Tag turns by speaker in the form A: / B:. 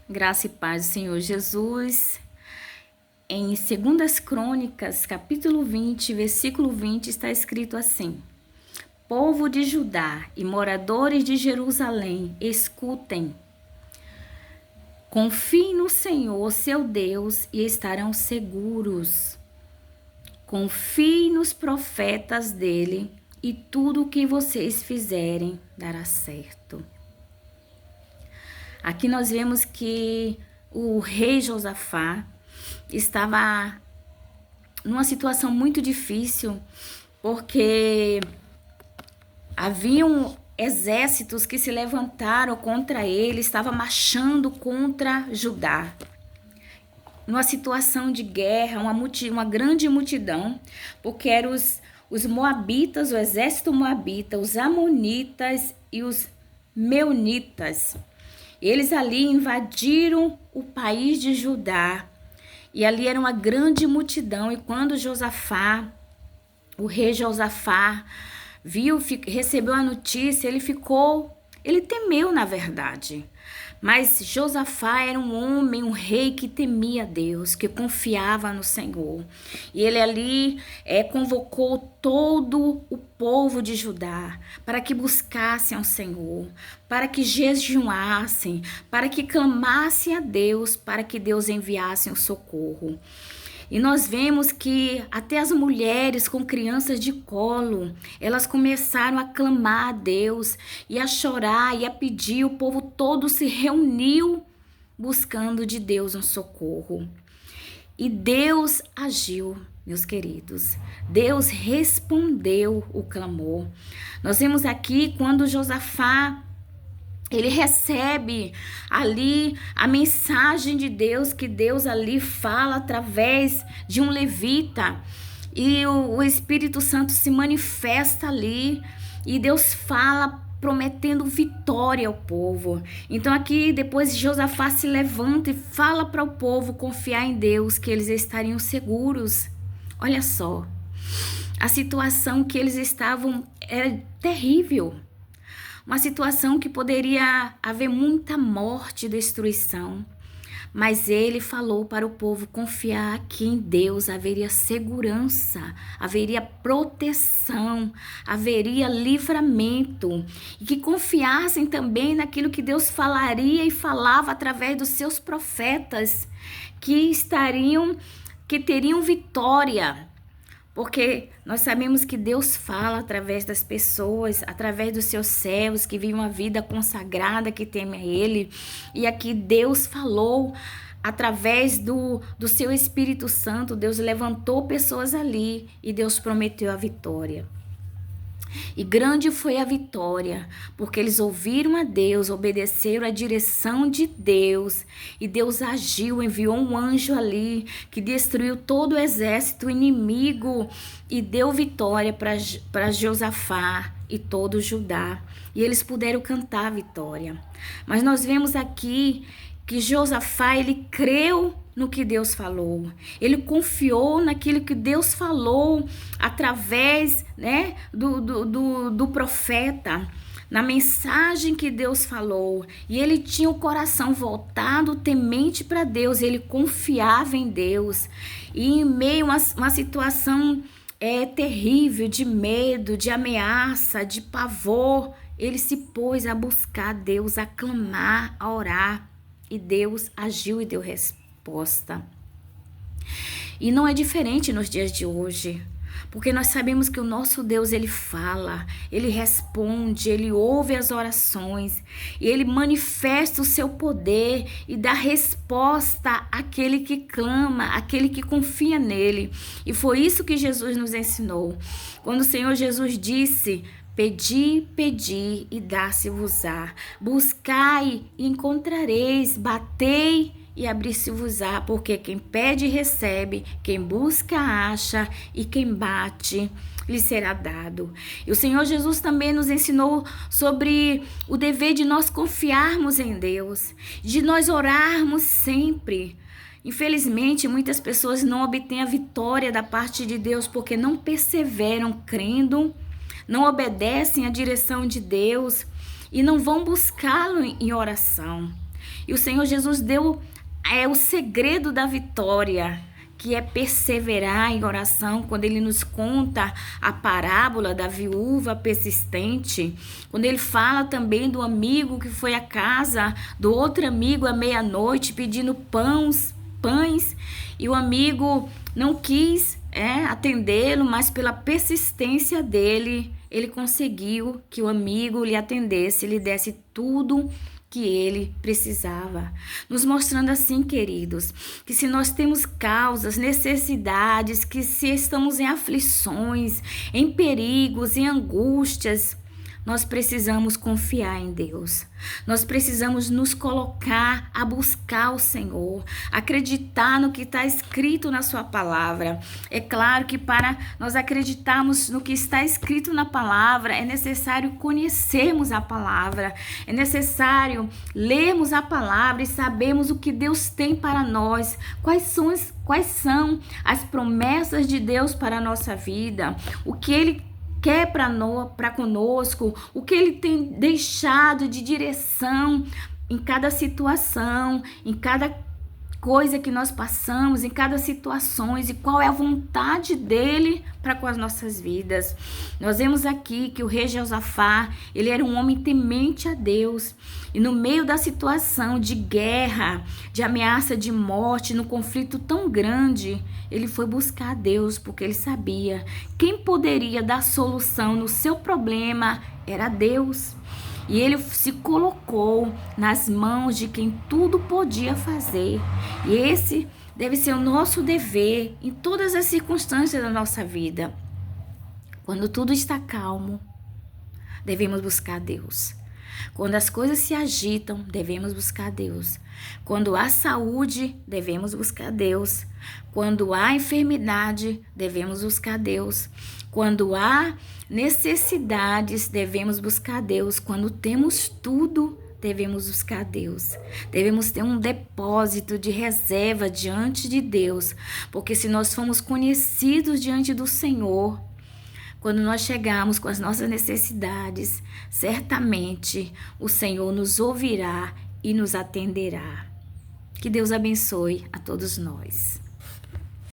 A: Graça e paz do Senhor Jesus. Em 2 Crônicas, capítulo 20, versículo 20, está escrito assim: Povo de Judá e moradores de Jerusalém, escutem. Confiem no Senhor, seu Deus, e estarão seguros. Confie nos profetas dele, e tudo o que vocês fizerem dará certo. Aqui nós vemos que o rei Josafá estava numa situação muito difícil, porque haviam exércitos que se levantaram contra ele, estava marchando contra Judá. Numa situação de guerra, uma grande multidão, porque eram os moabitas, o exército moabita, os amonitas e os meunitas. Eles ali invadiram o país de Judá, e ali era uma grande multidão. E quando Josafá, o rei Josafá, recebeu a notícia, ele temeu, na verdade. Mas Josafá era um homem, um rei que temia Deus, que confiava no Senhor. E ele ali convocou todo o povo de Judá para que buscassem ao Senhor, para que jejuassem, para que clamassem a Deus, para que Deus enviasse o socorro. E nós vemos que até as mulheres com crianças de colo, elas começaram a clamar a Deus e a chorar e a pedir. O povo todo se reuniu buscando de Deus um socorro. E Deus agiu, meus queridos. Deus respondeu o clamor. Nós vemos aqui quando Josafá ele recebe ali a mensagem de Deus, que Deus ali fala através de um levita. E o Espírito Santo se manifesta ali. E Deus fala prometendo vitória ao povo. Então aqui depois Josafá se levanta e fala para o povo confiar em Deus, que eles estariam seguros. Olha só, a situação que eles estavam era terrível. Uma situação que poderia haver muita morte e destruição. Mas ele falou para o povo confiar que em Deus haveria segurança, haveria proteção, haveria livramento. E que confiassem também naquilo que Deus falaria e falava através dos seus profetas, que teriam vitória. Porque nós sabemos que Deus fala através das pessoas, através dos seus servos que vivem uma vida consagrada, que temem a Ele. E aqui Deus falou através do seu Espírito Santo. Deus levantou pessoas ali e Deus prometeu a vitória. E grande foi a vitória, porque eles ouviram a Deus, obedeceram a direção de Deus. E Deus agiu, enviou um anjo ali, que destruiu todo o exército inimigo e deu vitória para Josafá e todo Judá. E eles puderam cantar a vitória. Mas nós vemos aqui que Josafá, ele creu no que Deus falou. Ele confiou naquilo que Deus falou através, do profeta, na mensagem que Deus falou. E ele tinha o coração voltado, temente para Deus. Ele confiava em Deus. E em meio a uma situação terrível, de medo, de ameaça, de pavor, ele se pôs a buscar Deus, a clamar, a orar. E Deus agiu e deu resposta. E não é diferente nos dias de hoje, porque nós sabemos que o nosso Deus, ele fala, ele responde, ele ouve as orações, e ele manifesta o seu poder e dá resposta àquele que clama, àquele que confia nele. E foi isso que Jesus nos ensinou. Quando o Senhor Jesus disse: Pedi, pedi e dá-se-vos-á. Buscai e encontrareis. Batei e abri-se-vos-á. Porque quem pede, recebe. Quem busca, acha. E quem bate, lhe será dado. E o Senhor Jesus também nos ensinou sobre o dever de nós confiarmos em Deus. De nós orarmos sempre. Infelizmente, muitas pessoas não obtêm a vitória da parte de Deus porque não perseveram crendo, não obedecem à direção de Deus e não vão buscá-lo em oração. E o Senhor Jesus deu o segredo da vitória, que é perseverar em oração, quando ele nos conta a parábola da viúva persistente, quando ele fala também do amigo que foi à casa do outro amigo à meia-noite pedindo pães, e o amigo não quis atendê-lo, mas pela persistência dele, ele conseguiu que o amigo lhe atendesse, lhe desse tudo que ele precisava, nos mostrando assim, queridos, que se nós temos causas, necessidades, que se estamos em aflições, em perigos, em angústias, nós precisamos confiar em Deus. Nós precisamos nos colocar a buscar o Senhor, acreditar no que está escrito na sua palavra. É claro que para nós acreditarmos no que está escrito na palavra, é necessário conhecermos a palavra, é necessário lermos a palavra e sabermos o que Deus tem para nós, quais são as promessas de Deus para a nossa vida, o que Ele quer para conosco, o que ele tem deixado de direção em cada situação, em cada coisa que nós passamos, em cada situação, e qual é a vontade dele para com as nossas vidas. Nós vemos aqui que o rei Josafá, ele era um homem temente a Deus, e no meio da situação de guerra, de ameaça de morte, no conflito tão grande, ele foi buscar a Deus, porque ele sabia quem poderia dar solução no seu problema era Deus. E ele se colocou nas mãos de quem tudo podia fazer. E esse deve ser o nosso dever em todas as circunstâncias da nossa vida. Quando tudo está calmo, devemos buscar Deus. Quando as coisas se agitam, devemos buscar Deus. Quando há saúde, devemos buscar Deus. Quando há enfermidade, devemos buscar Deus. Quando há necessidades, devemos buscar Deus. Quando temos tudo, devemos buscar Deus. Devemos ter um depósito de reserva diante de Deus, porque se nós formos conhecidos diante do Senhor, quando nós chegarmos com as nossas necessidades, certamente o Senhor nos ouvirá e nos atenderá. Que Deus abençoe a todos nós.